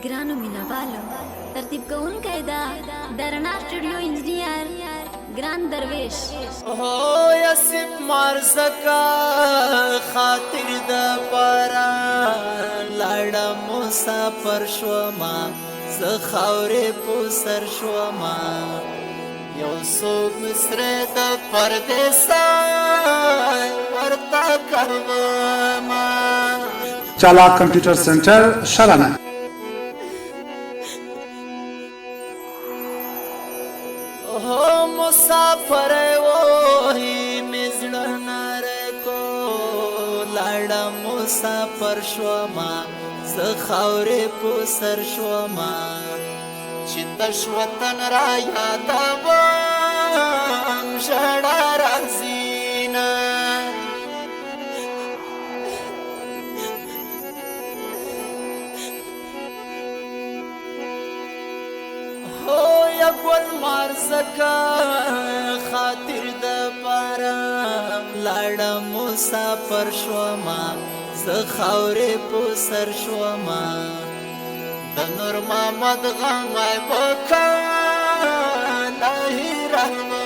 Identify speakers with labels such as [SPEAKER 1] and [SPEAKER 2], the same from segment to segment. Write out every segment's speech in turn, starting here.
[SPEAKER 1] ग्रानो मिनावालो तरतीब कौन कायदा दरना स्टूडियो इंजीनियर ग्रान दरवेश
[SPEAKER 2] हो यसिफ मारसका खातिर द पारा लाड़ा मुसाफर शोमा ज़खावरे पुसर शोमा यौसुफ मिस्र द परदेसा वर्ता करवमा
[SPEAKER 3] चालाक कंप्यूटर सेंटर शालाना
[SPEAKER 2] हो मुसाफर वो ही मिजड़नार को लाड़ा मुसाफर शोमा ज़खावरे पुसर शोमा चितश वतन रा यादवान शड़ा राजीना हो या गुल मारसका खातिर द पारा लाड़ा मुसाफर शोमा ज़खावरे पुसर शोमा नूर मोहम्मद गमाय बका नहीं रहमा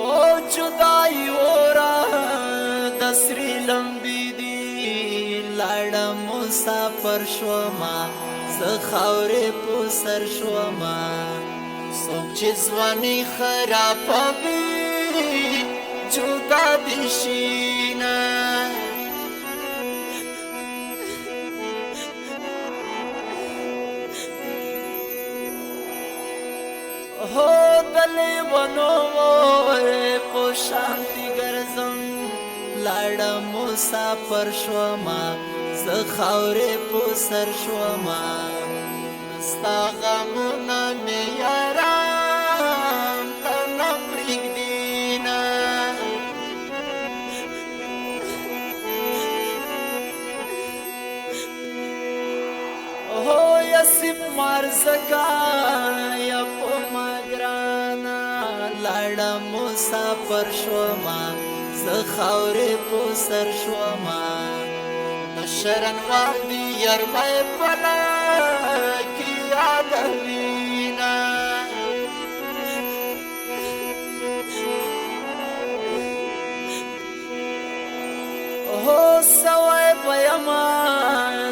[SPEAKER 2] ओ जुदाई ओरा दसरी लंबी दी लाड़ा मुसाफर शोमा ज़खावरे पुसर शोमा सोच जवानी खराब भी जुदा दिशीना हो दले बनो मोरे पो शांति गरजम लाड़ा मुसाफर शोमा ज़खावरे पुसर शोमा Staghamuna me yaram tana prigdina Oh yasif marzaka ya pomagrana lada musafar shoma ज़खावरे पुसर shoma Sharan wadi yarmay pala Adalina Oh sawai bayama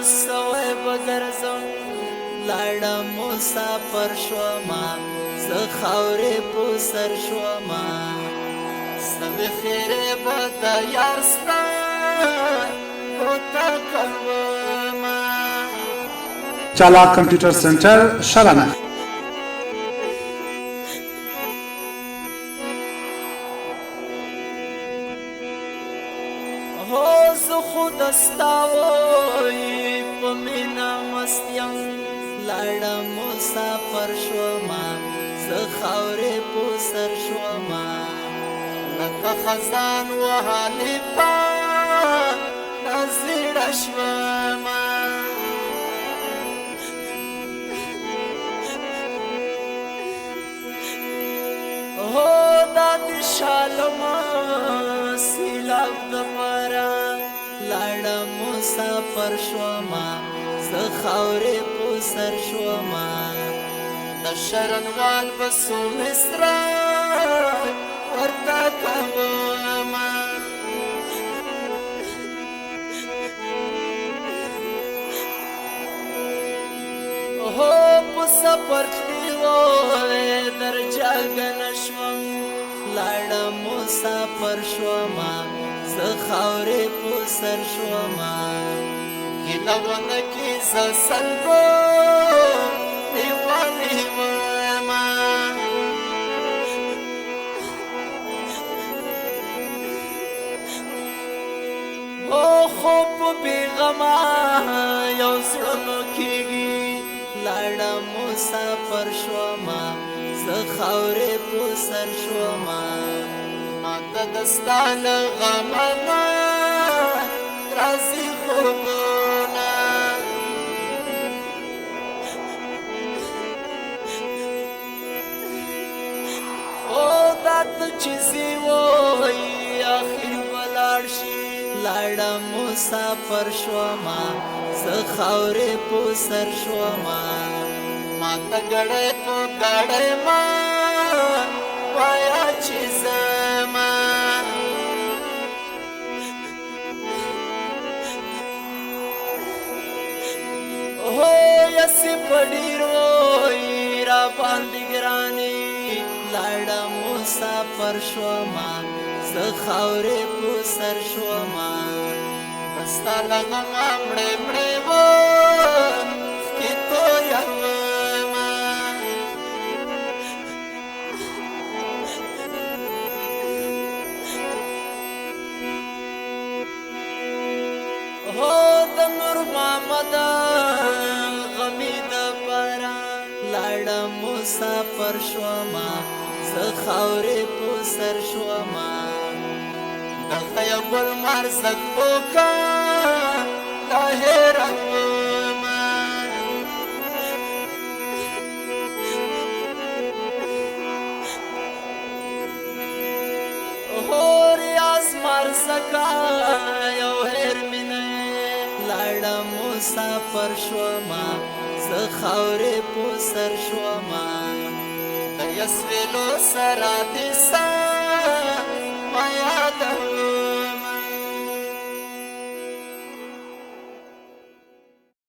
[SPEAKER 2] sawai bagarzam laड़ा मुसाफर शोमा ज़खावरे पुसर शोमा सब खेरे बता यारस्ता होता करवमा
[SPEAKER 3] चालाक कंप्यूटर सेंटर शालाना
[SPEAKER 2] हो खुद अस्तावोई पमीना मस्तियं लाड़ा मुसाफर शोमा ज़खावरे पुसर शोमा लका खजान वहाली पा नज़ीर अश्वामा हो दादी शालमा सिलाब दमारा लाड़ा मुसाफर शोमा ज़खावरे पुसर शोमा दशरन वाल बसु मिस्रा वर्ता कवमा हो पुसा परतीवो दर्जा गनश्वं लाड़ा मुसाफर शोमा ज़खावरे पुसर शोमा गिलवन की सल्बो दीवानी वमा हो खूब बेगमा यौसरनो कीगी लाड़ा मुसाफर शोमा ज़खावरे पुसर शोमा माता दस्तान गमना राजी खूबना راته چې وای اخر بلاړ شي لاړه مسافر شوما زه خاورې په سر شوما ما ته ګړی په ګړی ما وایا چې زما هو یسې په ډېرو را باندې ګرانې لاړه مسافر شوما زه خاورې په سر شوما ستا له غمه مړې مړې وختې تویومه هو د نور محمد غمې دپاره لاړه مسافر شوما زه خاورې په سر شوما دغه یو ګل مرزک وکړه لا هېرومه هو ریاض مرزکه یو هېر مې نه لاړه مسافر شوما زه خاورې په سر شوما د یسویلو سره دې